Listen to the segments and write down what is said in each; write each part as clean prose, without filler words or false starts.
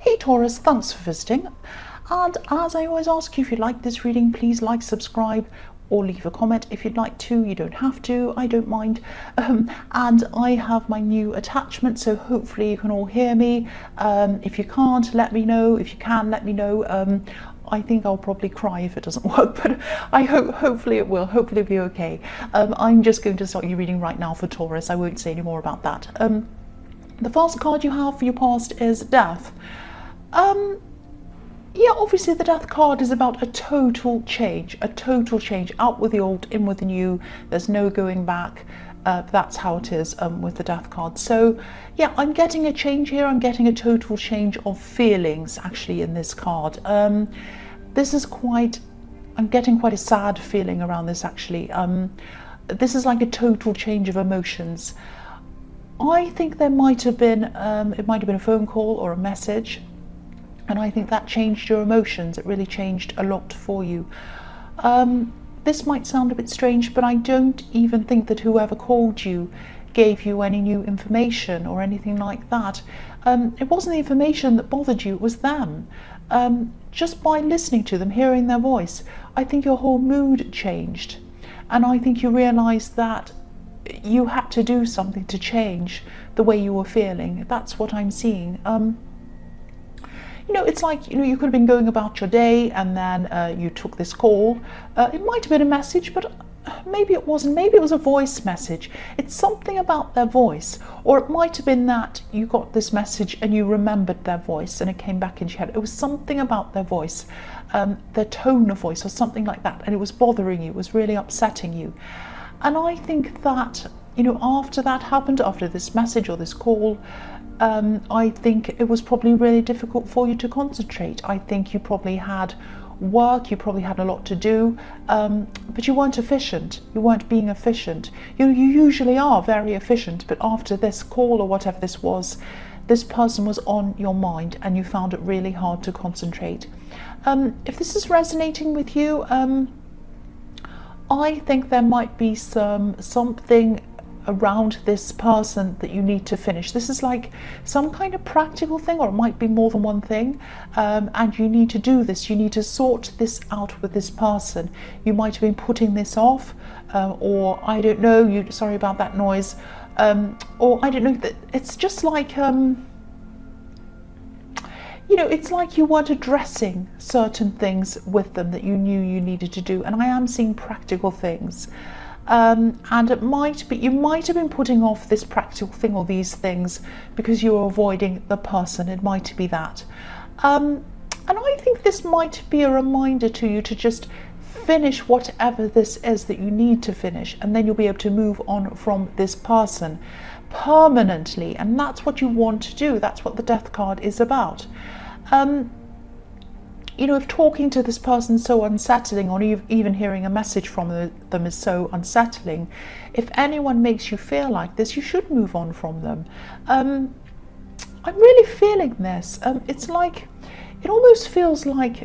Hey Taurus, thanks for visiting. And as I always ask you, if you like this reading, please like, subscribe, or leave a comment if you'd like to. You don't have to, I don't mind. And I have my new attachment, so hopefully you can all hear me. If you can't, let me know. If you can, let me know. I think I'll probably cry if it doesn't work, but I hopefully it will. Hopefully it'll be okay. I'm just going to start your reading right now for Taurus. I won't say any more about that. The first card you have for your past is Death. Yeah, obviously the Death card is about a total change, out with the old, in with the new. There's no going back. That's how it is with the Death card. So yeah, I'm getting a change here. I'm getting a total change of feelings actually in this card. This is I'm getting quite a sad feeling around this actually. This is like a total change of emotions. I think there might have been, it might have been a phone call or a message, and I think that changed your emotions. It really changed a lot for you. This might sound a bit strange, but I don't even think that whoever called you gave you any new information or anything like that. It wasn't the information that bothered you, it was them. Just by listening to them, hearing their voice, I think your whole mood changed. And I think you realised that you had to do something to change the way you were feeling. That's what I'm seeing. You know, it's like, you know, you could have been going about your day and then you took this call. It might have been a message, but maybe it wasn't. Maybe it was a voice message. It's something about their voice. Or it might have been that you got this message and you remembered their voice and it came back into your head. It was something about their voice, their tone of voice or something like that. And it was bothering you. It was really upsetting you. And I think that, you know, after that happened, after this message or this call, I think it was probably really difficult for you to concentrate. I think you probably had work, you probably had a lot to do, but you weren't efficient. You weren't being efficient. You know, you usually are very efficient, but after this call or whatever this was, this person was on your mind and you found it really hard to concentrate. If this is resonating with you, I think there might be something around this person that you need to finish. This is like some kind of practical thing, or it might be more than one thing, and you need to do this. You need to sort this out with this person. You might have been putting this off, or I don't know, sorry about that noise, or I don't know, that it's just like you know, it's like you weren't addressing certain things with them that you knew you needed to do. And I am seeing practical things. And it might be, you might have been putting off this practical thing or these things because you were avoiding the person. It might be that. And I think this might be a reminder to you to just finish whatever this is that you need to finish, and then you'll be able to move on from this person permanently. And that's what you want to do. That's what the Death card is about. You know, if talking to this person is so unsettling, or even hearing a message from them is so unsettling, if anyone makes you feel like this, you should move on from them. I'm really feeling this. It's like, it almost feels like,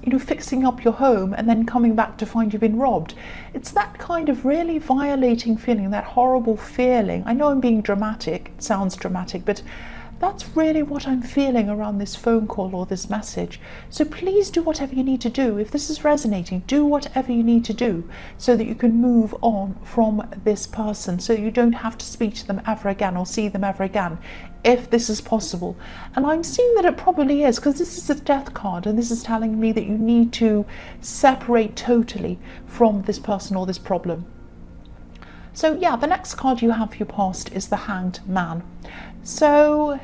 you know, fixing up your home and then coming back to find you've been robbed. It's that kind of really violating feeling, that horrible feeling. I know I'm being dramatic, it sounds dramatic, but that's really what I'm feeling around this phone call or this message. So please do whatever you need to do. If this is resonating, do whatever you need to do so that you can move on from this person, so you don't have to speak to them ever again or see them ever again, if this is possible. And I'm seeing that it probably is, because this is a Death card and this is telling me that you need to separate totally from this person or this problem. So yeah, the next card you have for your past is the Hanged Man. So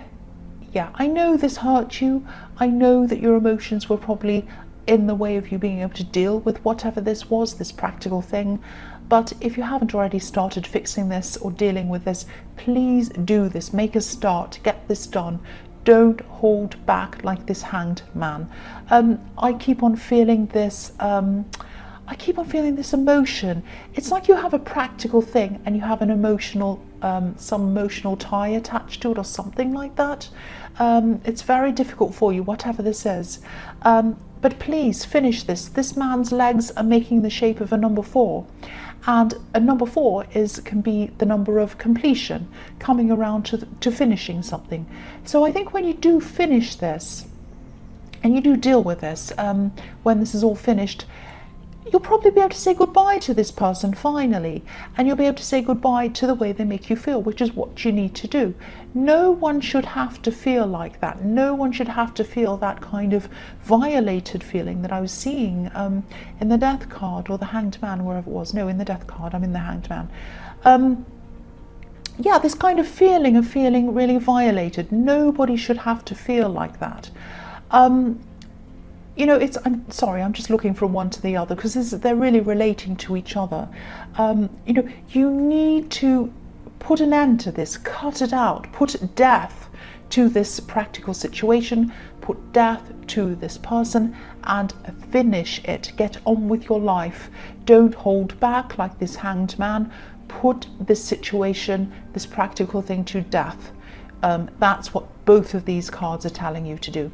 yeah, I know this hurt you. I know that your emotions were probably in the way of you being able to deal with whatever this was, this practical thing. But if you haven't already started fixing this or dealing with this, please do this. Make a start, get this done. Don't hold back like this Hanged Man. I keep on feeling this emotion. It's like you have a practical thing and you have an emotional, some emotional tie attached to it or something like that. It's very difficult for you, whatever this is. But please finish this. This man's legs are making the shape of a number 4. And a number 4 can be the number of completion, coming around to finishing something. So I think when you do finish this, and you do deal with this, when this is all finished, you'll probably be able to say goodbye to this person finally, and you'll be able to say goodbye to the way they make you feel, which is what you need to do. No one should have to feel like that. No one should have to feel that kind of violated feeling that I was seeing in the Death card, or the Hanged Man, wherever it was. No, in the Death card, I'm in the Hanged Man. Yeah, this kind of feeling of feeling really violated. Nobody should have to feel like that. You know, I'm sorry, I'm just looking from one to the other, because they're really relating to each other. You know, you need to put an end to this, cut it out, put death to this practical situation, put death to this person, and finish it. Get on with your life. Don't hold back like this Hanged Man. Put this situation, this practical thing, to death. That's what both of these cards are telling you to do.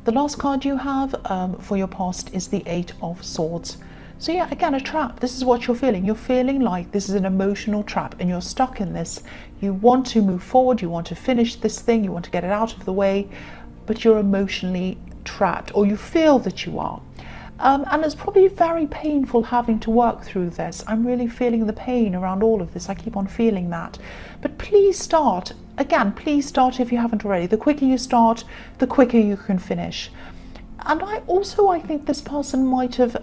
The last card you have for your past is the 8 of Swords. So yeah, again, a trap. This is what you're feeling. You're feeling like this is an emotional trap, and you're stuck in this. You want to move forward, you want to finish this thing, you want to get it out of the way, but you're emotionally trapped, or you feel that you are. And it's probably very painful having to work through this. I'm really feeling the pain around all of this. I keep on feeling that. But please start. Again, please start if you haven't already. The quicker you start, the quicker you can finish. And I think this person might have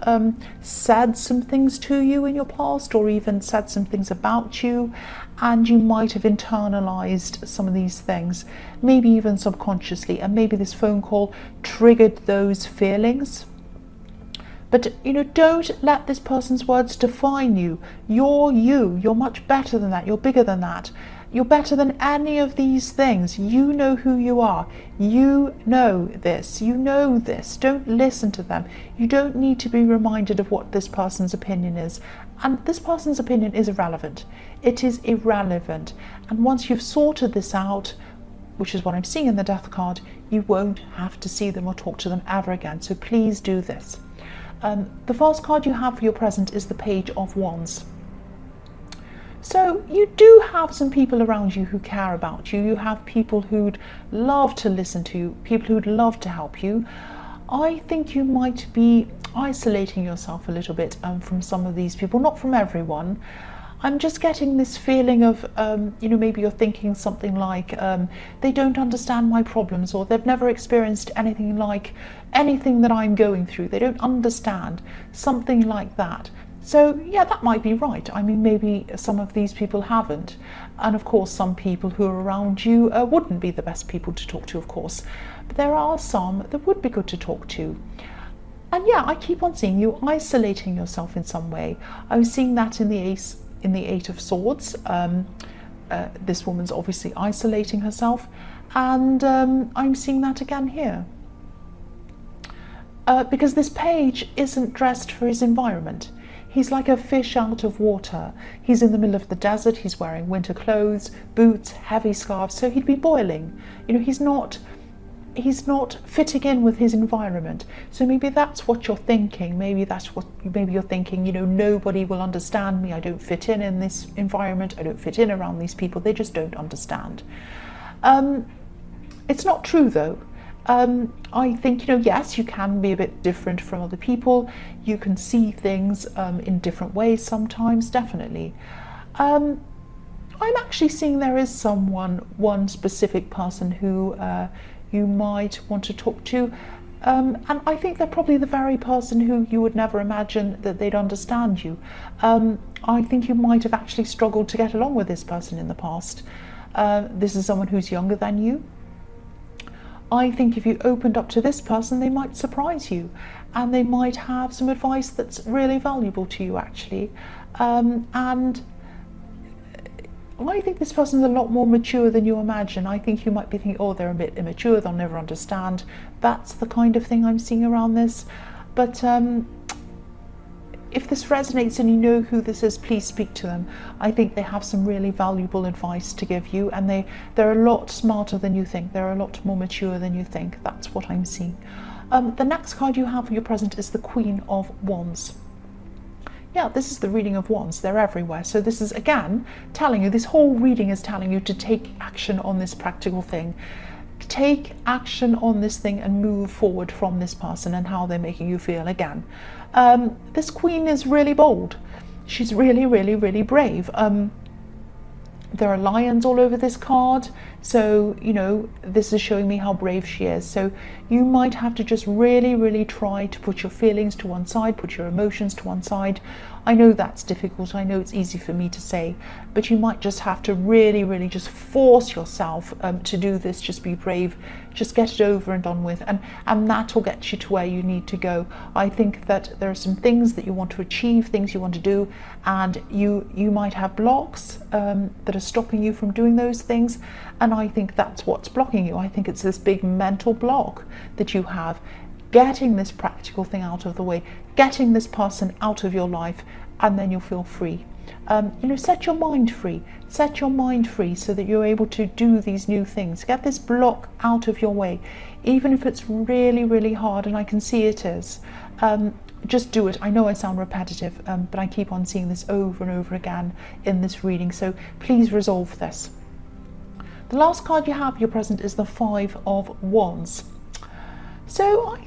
said some things to you in your past, or even said some things about you, and you might have internalized some of these things, maybe even subconsciously, and maybe this phone call triggered those feelings. But, you know, don't let this person's words define you. You're you. You're much better than that. You're bigger than that. You're better than any of these things. You know who you are. You know this. You know this. Don't listen to them. You don't need to be reminded of what this person's opinion is. And this person's opinion is irrelevant. It is irrelevant. And once you've sorted this out, which is what I'm seeing in the Death card, you won't have to see them or talk to them ever again. So please do this. The first card you have for your present is the Page of Wands. So you do have some people around you who care about you. You have people who'd love to listen to you, people who'd love to help you. I think you might be isolating yourself a little bit from some of these people, not from everyone. I'm just getting this feeling of, you know, maybe you're thinking something like, they don't understand my problems, or they've never experienced anything like anything that I'm going through. They don't understand, something like that. So yeah, that might be right. I mean, maybe some of these people haven't. And of course, some people who are around you wouldn't be the best people to talk to, of course. But there are some that would be good to talk to. And yeah, I keep on seeing you isolating yourself in some way. I was seeing that in the Eight of Swords. This woman's obviously isolating herself, and I'm seeing that again here, because this page isn't dressed for his environment. He's like a fish out of water. He's in the middle of the desert. He's wearing winter clothes, boots, heavy scarves, so he'd be boiling. You know, he's not fitting in with his environment. So maybe that's what you're thinking. Maybe you're thinking, you know, nobody will understand me. I don't fit in this environment. I don't fit in around these people. They just don't understand. It's not true though. I think, you know, yes, you can be a bit different from other people. You can see things in different ways sometimes, definitely. I'm actually seeing there is one specific person who you might want to talk to, and I think they're probably the very person who you would never imagine that they'd understand you. I think you might have actually struggled to get along with this person in the past. This is someone who's younger than you. I think if you opened up to this person, they might surprise you, and they might have some advice that's really valuable to you, actually. And I think this person's a lot more mature than you imagine. I think you might be thinking, oh, they're a bit immature, they'll never understand. That's the kind of thing I'm seeing around this. But if this resonates and you know who this is, please speak to them. I think they have some really valuable advice to give you, and they're a lot smarter than you think. They're a lot more mature than you think. That's what I'm seeing. The next card you have for your present is the Queen of Wands. Yeah, this is the reading of wands. They're everywhere. So this is, again, telling you, this whole reading is telling you to take action on this practical thing. Take action on this thing and move forward from this person and how they're making you feel. Again, this queen is really bold. She's really, really, really brave. There are lions all over this card, so you know, this is showing me how brave she is. So you might have to just really, really try to put your feelings to one side, put your emotions to one side. I know that's difficult, I know it's easy for me to say, but you might just have to really, really just force yourself to do this. Just be brave, just get it over and done with, and that will get you to where you need to go. I think that there are some things that you want to achieve, things you want to do, and you might have blocks that are stopping you from doing those things, and I think that's what's blocking you. I think it's this big mental block that you have. Getting this practical thing out of the way, getting this person out of your life, and then you'll feel free. You know, set your mind free. Set your mind free so that you're able to do these new things. Get this block out of your way, even if it's really, really hard, and I can see it is. Just do it. I know I sound repetitive, but I keep on seeing this over and over again in this reading, so please resolve this. The last card you have, your present, is the Five of Wands. So I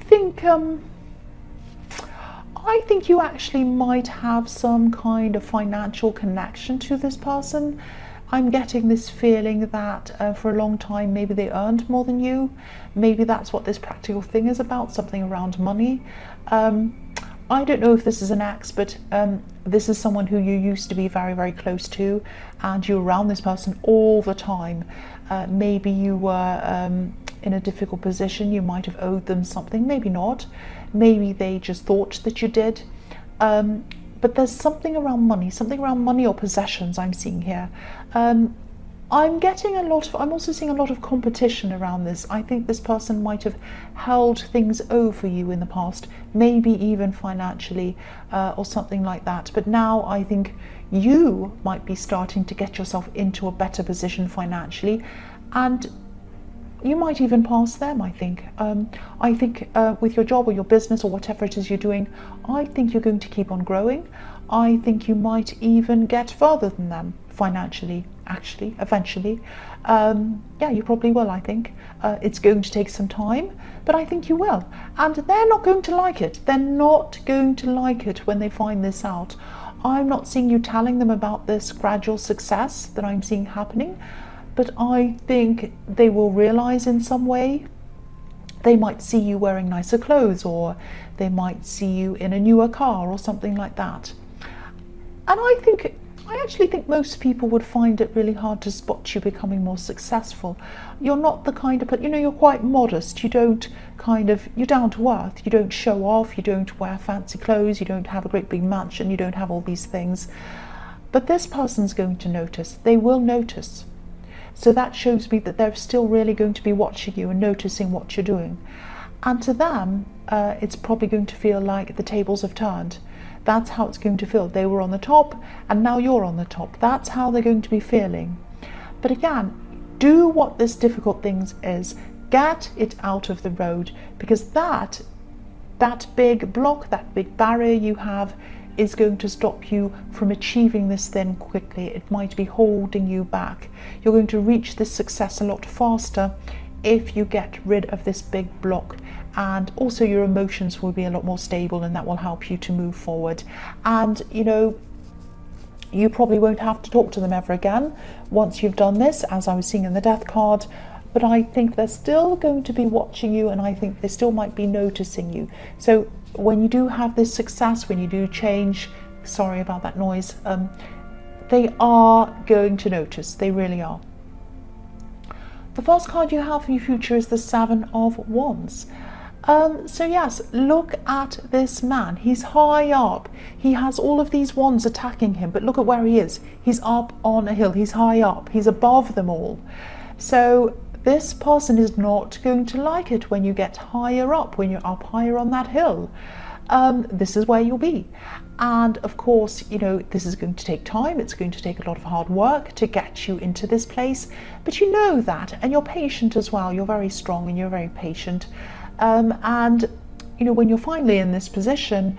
think you actually might have some kind of financial connection to this person. I'm getting this feeling that for a long time maybe they earned more than you. Maybe that's what this practical thing is about, something around money. I don't know if this is an ex, but this is someone who you used to be very, very close to, and you're around this person all the time. Maybe you were in a difficult position, you might have owed them something, maybe not. Maybe they just thought that you did. But there's something around money or possessions I'm seeing here. I'm also seeing a lot of competition around this. I think this person might have held things over you in the past, maybe even financially or something like that. But now I think you might be starting to get yourself into a better position financially, and you might even pass them, I think. With your job or your business or whatever it is you're doing, I think you're going to keep on growing. I think you might even get further than them financially, actually, eventually. Yeah, you probably will, I think. It's going to take some time, but I think you will. And they're not going to like it. They're not going to like it when they find this out. I'm not seeing you telling them about this gradual success that I'm seeing happening, but I think they will realize in some way. They might see you wearing nicer clothes, or they might see you in a newer car or something like that. And I actually think most people would find it really hard to spot you becoming more successful. You're not the kind of, you're quite modest. You're down to earth. You don't show off. You don't wear fancy clothes. You don't have a great big mansion. You don't have all these things. But this person's going to notice. They will notice. So that shows me that they're still really going to be watching you and noticing what you're doing. And to them, it's probably going to feel like the tables have turned. That's how it's going to feel. They were on the top and now you're on the top. That's how they're going to be feeling. But again, do what this difficult thing is. Get it out of the road, because that big block, that big barrier you have, is going to stop you from achieving this thing quickly. It might be holding you back. You're going to reach this success a lot faster if you get rid of this big block, and also your emotions will be a lot more stable, and that will help you to move forward. And you probably won't have to talk to them ever again once you've done this, as I was seeing in the death card. But I think they're still going to be watching you, and I think they still might be noticing you. So when you do have this success, when you do change, sorry about that noise, they are going to notice. They really are. The first card you have for your future is the Seven of Wands. So yes, look at this man. He's high up. He has all of these wands attacking him, but look at where he is. He's up on a hill. He's high up. He's above them all. So this person is not going to like it when you get higher up, when you're up higher on that hill. This is where you'll be. And of course, this is going to take time. It's going to take a lot of hard work to get you into this place. But you know that, and you're patient as well. You're very strong and you're very patient. And when you're finally in this position,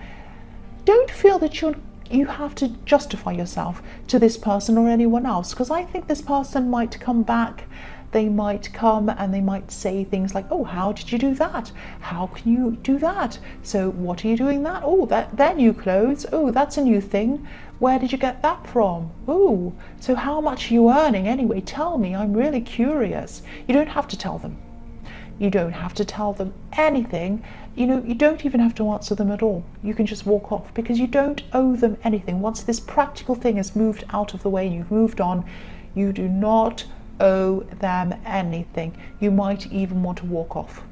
don't feel that you're you have to justify yourself to this person or anyone else, because I think this person might come back. They might come and they might say things like, oh, how did you do that? How can you do that? So what are you doing that? Oh, they're new clothes. Oh, that's a new thing. Where did you get that from? Oh, so how much are you earning anyway? Tell me, I'm really curious. You don't have to tell them. You don't have to tell them anything. You know, you don't even have to answer them at all. You can just walk off, because you don't owe them anything. Once this practical thing has moved out of the way and you've moved on, you do not owe them anything. You might even want to walk off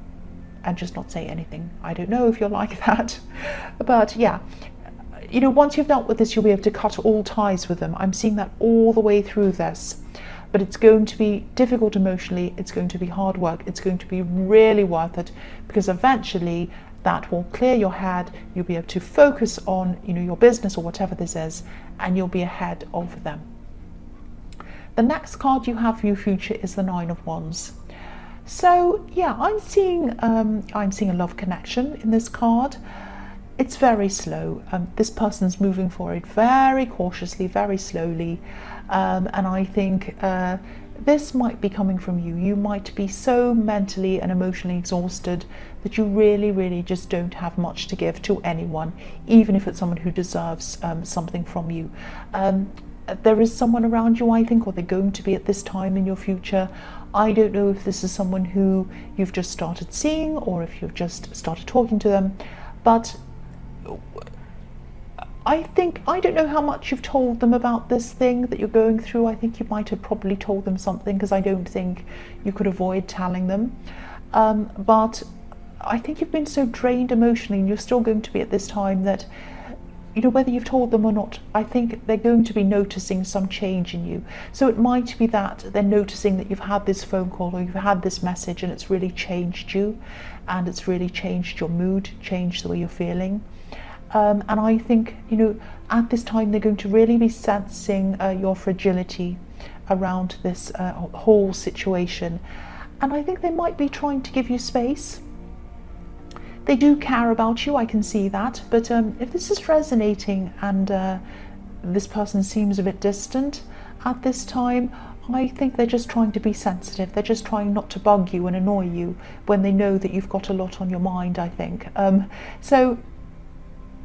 and just not say anything. I don't know if you're like that, but yeah, you know, once you've dealt with this, you'll be able to cut all ties with them. I'm seeing that all the way through this. But it's going to be difficult emotionally, it's going to be hard work, it's going to be really worth it, because eventually that will clear your head. You'll be able to focus on, you know, your business or whatever this is, and you'll be ahead of them. The next card you have for your future is the Nine of Wands. So yeah, I'm seeing a love connection in this card. It's very slow. This person's moving forward very cautiously, very slowly. And I think this might be coming from you. You might be so mentally and emotionally exhausted that you really, really just don't have much to give to anyone, even if it's someone who deserves something from you. There is someone around you, I think, or they're going to be at this time in your future. I don't know if this is someone who you've just started seeing or if you've just started talking to them, but I don't know how much you've told them about this thing that you're going through. I think you might have probably told them something, because I don't think you could avoid telling them. But I think you've been so drained emotionally, and you're still going to be at this time, that, you know, whether you've told them or not, I think they're going to be noticing some change in you. So it might be that they're noticing that you've had this phone call or you've had this message, and it's really changed you, and it's really changed your mood, changed the way you're feeling. And I think, you know, at this time they're going to really be sensing your fragility around this whole situation. And I think they might be trying to give you space. They do care about you, I can see that. But if this is resonating and this person seems a bit distant at this time, I think they're just trying to be sensitive. They're just trying not to bug you and annoy you when they know that you've got a lot on your mind, I think. So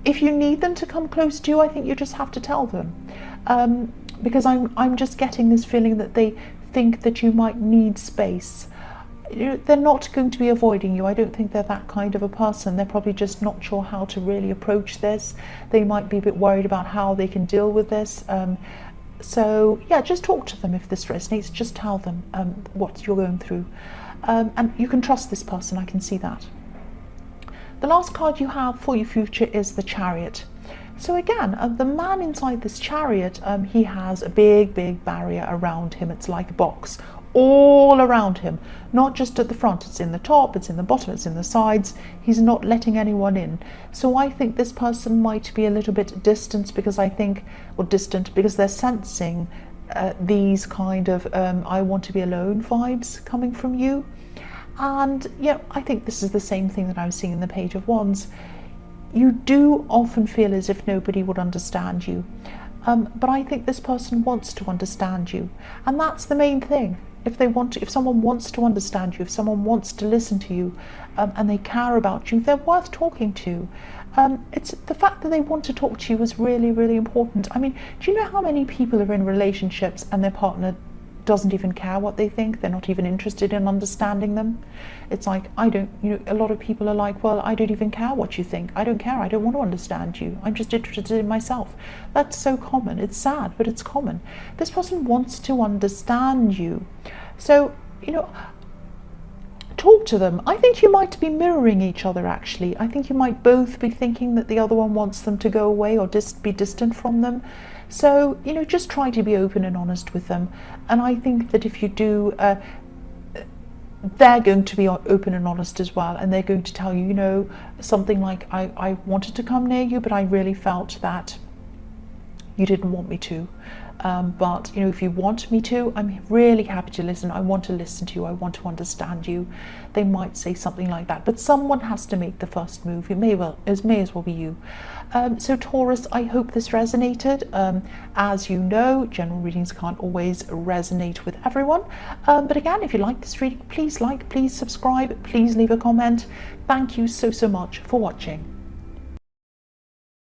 if you need them to come close to you, I think you just have to tell them, because I'm just getting this feeling that they think that you might need space. They're not going to be avoiding you. I don't think they're that kind of a person. They're probably just not sure how to really approach this. They might be a bit worried about how they can deal with this. So yeah, just talk to them if this resonates. Just tell them what you're going through, and you can trust this person. I can see that. The last card you have for your future is the Chariot. So again, the man inside this chariot, he has a big, big barrier around him. It's like a box all around him, not just at the front. It's in the top, it's in the bottom, it's in the sides. He's not letting anyone in. So I think this person might be a little bit distant, because because they're sensing these kind of I want to be alone vibes coming from you. And yeah, I think this is the same thing that I was seeing in the Page of Wands. You do often feel as if nobody would understand you, but I think this person wants to understand you, and that's the main thing. If someone wants to understand you, if someone wants to listen to you, and they care about you, they're worth talking to. It's the fact that they want to talk to you is really, really important. I mean, do you know how many people are in relationships and their partner doesn't even care what they think? They're not even interested in understanding them. It's like, a lot of people are like, well, I don't even care what you think. I don't care. I don't want to understand you. I'm just interested in myself. That's so common. It's sad, but it's common. This person wants to understand you. So, talk to them. I think you might be mirroring each other, actually. I think you might both be thinking that the other one wants them to go away or just be distant from them. So, just try to be open and honest with them. And I think that if you do, they're going to be open and honest as well. And they're going to tell you, something like, I wanted to come near you, but I really felt that you didn't want me to. But you know, if you want me to, I'm really happy to listen. I want to listen to you. I want to understand you. They might say something like that, but someone has to make the first move. It may as well be you. So Taurus, I hope this resonated. As you know, general readings can't always resonate with everyone. But again, if you like this reading, please like, please subscribe, please leave a comment. Thank you so much for watching.